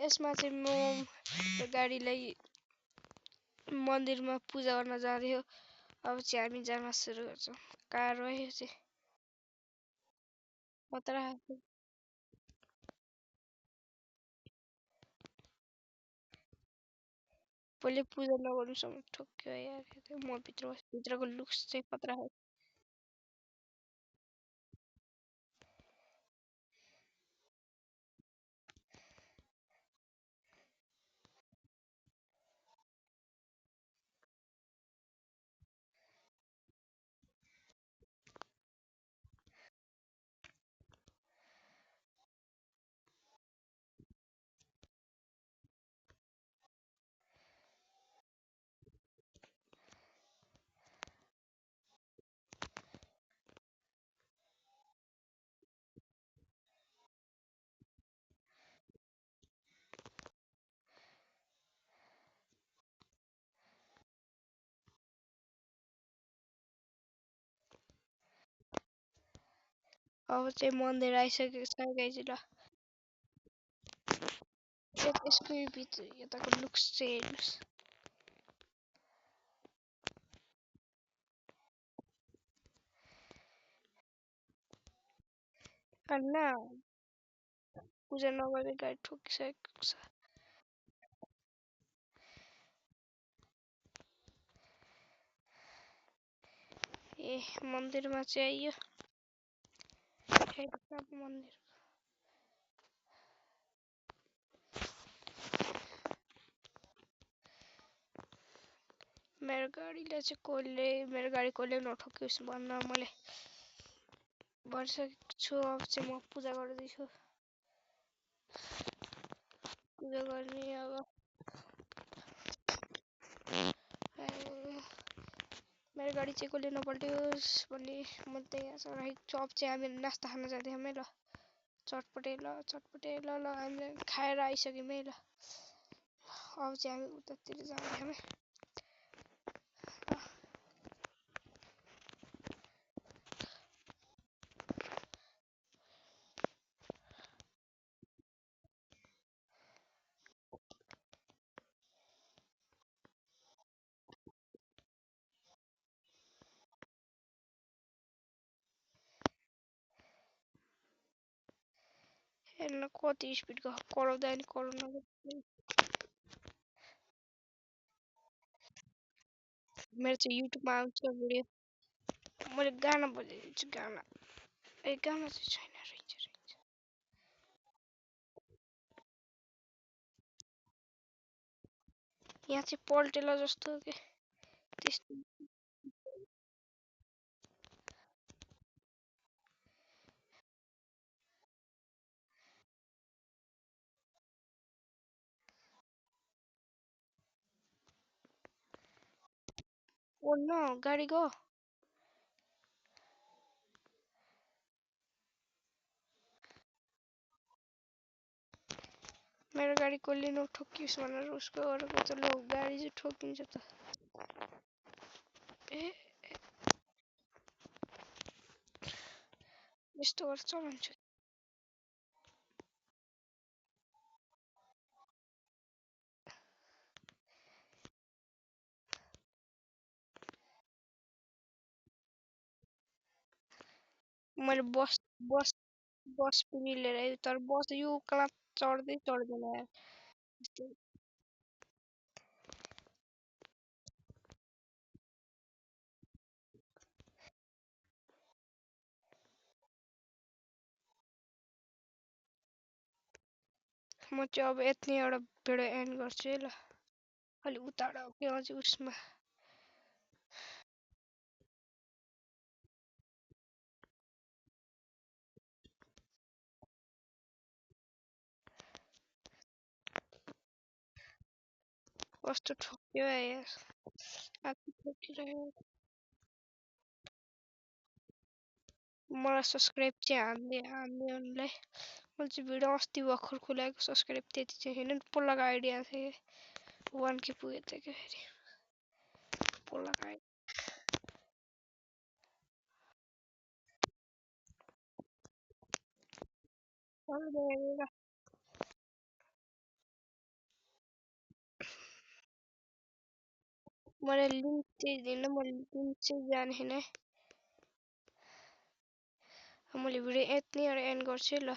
यसमा चाहिँ म गाडीलाई मन्दिरमा पूजा गर्न जाँदै हो। अब चाहिँ हामी जान सुरु गर्छौँ। कार हो यो चाहिँ खतरा खालको। पहिले पूजा नगर्नुसम्म ठोक्यो यार। म भित्रको लुक्स चाहिँ खतरा हो। अब चाहिँ मन्दिर आइसकेको छ गाइज ल। यसको भित्र यताको लुक्स चाहिँ हेर्नुहोस्। अन्ना पूजा नगरे गाडी ठोकिसकेको छ। ए मन्दिरमा चाहिँ आइयो। मन्दिर मेरो गाडी कसले नठोकियोस् भन्न मैले भनिसकेको छु। अब चाहिँ म पूजा गर्दैछु। पूजा गर्ने अब मेरो गाडी चाहिँ कसले नपल्टियोस् भन्ने म त्यही आशा राखेको छु। अब चाहिँ हामी नास्ता खान जाँदैछौँ है ल। चटपटे ल हामीले खाएर आइसक्यौँ है ल। अब चाहिँ हामी उतातिर जाँदैछौँ है। हेर्न कति स्पिड कराउँदा नि कराउन। मेरो चाहिँ युट्युबमा आउँछ भिडियो। मैले गाना बजाइदिन्छु गाना। गाना चाहिँ छैन रहेछ। यहाँ चाहिँ पल्टेला जस्तो के त्यस्तो। ओ नो गाडी गो। मेरो गाडी कसले नठोकियोस् भनेर उसको गरेको त लो गाडी चाहिँ ठोकिन्छ त। यस्तो गर्छ चलाउँछु। मैले बस पनि लिएर आयो तर बस यो कहाँ चढ्दैन यार। म चाहिँ अब यति एउटा भिडियो एन्ड गर्छु है ल। अलि उतार के अझै उसमा कस्तो ठोक्यो यार। आफै ठोकिरह्यो। मलाई सब्सक्राइब चाहिँ हान्नेहरूलाई मैले चाहिँ भिडियो अस्ति भर्खर खुलाएको सब्सक्राइब त्यति चाहिँ होइन पोलाको आइडिया थियो 1K पुगेको थियो क्या फेरि पोलाको आइडिया। मलाई लिङ्क चाहिँ दिन म लिङ्क चाहिँ जाने नै मैले भिडियो यति नै एन्ड गर्छु है ल